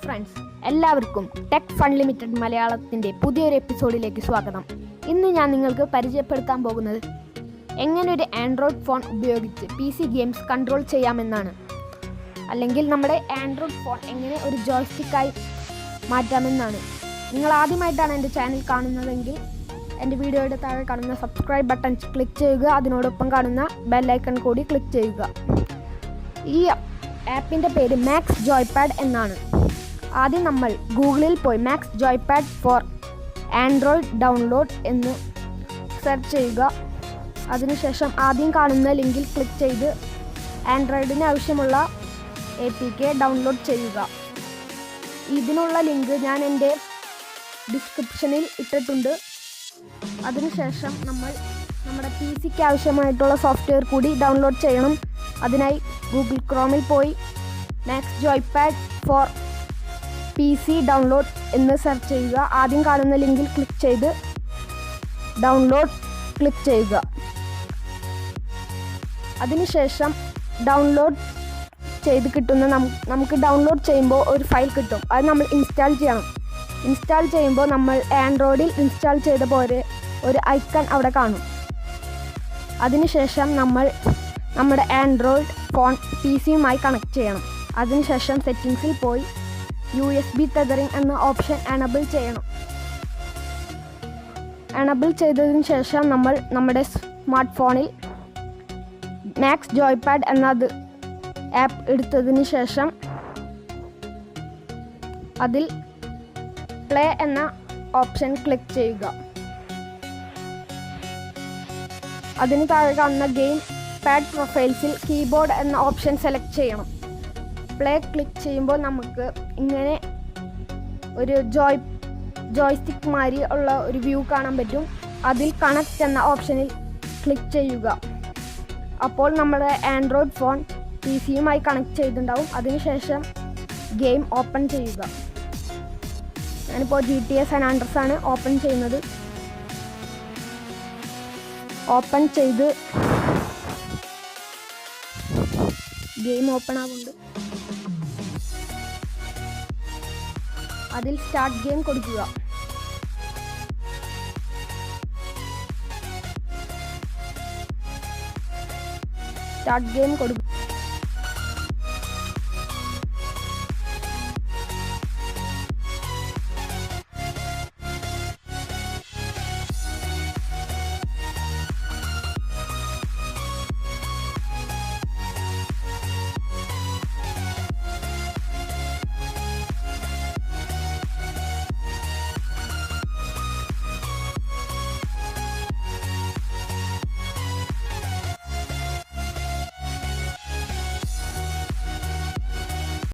Friends, എല്ലാവർക്കും tech fun limited മലയാളത്തിൻ്റെ പുതിയൊരു എപ്പിസോഡിലേക്ക് സ്വാഗതം. ഇന്ന് ഞാൻ നിങ്ങൾക്ക് പരിചയപ്പെടുത്താൻ പോകുന്നത് എങ്ങനെ ഒരു ആൻഡ്രോയിഡ് ഫോൺ ഉപയോഗിച്ച് PC ഗെയിംസ് കൺട്രോൾ ചെയ്യാമെന്നാണ്. അല്ലെങ്കിൽ നമ്മുടെ ആൻഡ്രോയിഡ് ഫോൺ എങ്ങനെ ഒരു ജോയ്സ്റ്റിക്കായി മാറ്റാമെന്നാണ്. നിങ്ങൾ ആദ്യമായിട്ടാണ് എൻ്റെ ചാനൽ കാണുന്നതെങ്കിൽ എൻ്റെ വീഡിയോയുടെ താഴെ കാണുന്ന സബ്സ്ക്രൈബ് ബട്ടൺ ക്ലിക്ക് ചെയ്യുക. അതിനോടൊപ്പം കാണുന്ന ബെല്ലൈക്കൺ കൂടി ക്ലിക്ക് ചെയ്യുക. ഈ ആപ്പിൻ്റെ പേര് മാക്സ് ജോയ്പാഡ് എന്നാണ്. ആദ്യം നമ്മൾ ഗൂഗിളിൽ പോയി മാക്സ് ജോയ്പാഡ് ഫോർ ആൻഡ്രോയിഡ് ഡൗൺലോഡ് എന്ന് സെർച്ച് ചെയ്യുക. അതിനുശേഷം ആദ്യം കാണുന്ന ലിങ്കിൽ ക്ലിക്ക് ചെയ്ത് ആൻഡ്രോയിഡിന് ആവശ്യമുള്ള APK ഡൗൺലോഡ് ചെയ്യുക. ഇതിനുള്ള ലിങ്ക് ഞാൻ എൻ്റെ ഡിസ്ക്രിപ്ഷനിൽ ഇട്ടിട്ടുണ്ട്. അതിനുശേഷം നമ്മൾ നമ്മുടെ PCക്ക് ആവശ്യമായിട്ടുള്ള സോഫ്റ്റ്വെയർ കൂടി ഡൗൺലോഡ് ചെയ്യണം. അതിനായി ഗൂഗിൾ ക്രോമിൽ പോയി മാക്സ് ജോയ്പാഡ് ഫോർ PC ഡൗൺലോഡ് എന്ന് സെർച്ച് ചെയ്യുക. ആദ്യം കാണുന്ന ലിങ്കിൽ ക്ലിക്ക് ചെയ്ത് ഡൗൺലോഡ് ക്ലിക്ക് ചെയ്യുക. അതിനുശേഷം ഡൗൺലോഡ് ചെയ്ത് കിട്ടുന്ന നമുക്ക് ഡൗൺലോഡ് ചെയ്യുമ്പോൾ ഒരു ഫയൽ കിട്ടും. അത് നമ്മൾ ഇൻസ്റ്റാൾ ചെയ്യണം. ഇൻസ്റ്റാൾ ചെയ്യുമ്പോൾ നമ്മൾ ആൻഡ്രോയിഡിൽ ഇൻസ്റ്റാൾ ചെയ്ത പോലെ ഒരു ഐക്കൺ അവിടെ കാണും. അതിനുശേഷം നമ്മൾ നമ്മുടെ ആൻഡ്രോയിഡ് ഫോൺ PCയുമായി കണക്ട് ചെയ്യണം. അതിനുശേഷം സെറ്റിങ്സിൽ പോയി USB ടെതറിംഗ് എന്ന ഓപ്ഷൻ എനബിൾ ചെയ്യണം. എനബിൾ ചെയ്തതിന് ശേഷം നമ്മൾ നമ്മുടെ സ്മാർട്ട് ഫോണിൽ മാക്സ് ജോയ്പാഡ് എന്നത് ആപ്പ് എടുത്തതിന് ശേഷം അതിൽ പ്ലേ എന്ന ഓപ്ഷൻ ക്ലിക്ക് ചെയ്യുക. അതിന് താഴെ കാണുന്ന ഗെയിം പാഡ് പ്രൊഫൈൽസിൽ കീബോർഡ് എന്ന ഓപ്ഷൻ സെലക്ട് ചെയ്യണം. പ്ലേ ക്ലിക്ക് ചെയ്യുമ്പോൾ നമുക്ക് ഇങ്ങനെ ഒരു ജോയ്സ്റ്റിക്ക് മാതിരി ഉള്ള ഒരു വ്യൂ കാണാൻ പറ്റും. അതിൽ കണക്റ്റ് എന്ന ഓപ്ഷനിൽ ക്ലിക്ക് ചെയ്യുക. അപ്പോൾ നമ്മുടെ ആൻഡ്രോയിഡ് ഫോൺ PCയുമായി കണക്ട് ചെയ്തിട്ടുണ്ടാവും. അതിനുശേഷം ഗെയിം ഓപ്പൺ ചെയ്യുക. ഞാനിപ്പോൾ GTA San Andreas ആണ് ഓപ്പൺ ചെയ്യുന്നത്. ഓപ്പൺ ചെയ്ത് ഗെയിം ഓപ്പൺ ആവുന്നുണ്ട്. അതിൽ സ്റ്റാർട്ട് ഗെയിം കൊടുക്കുക. സ്റ്റാർട്ട് ഗെയിം കൊടുക്കുക.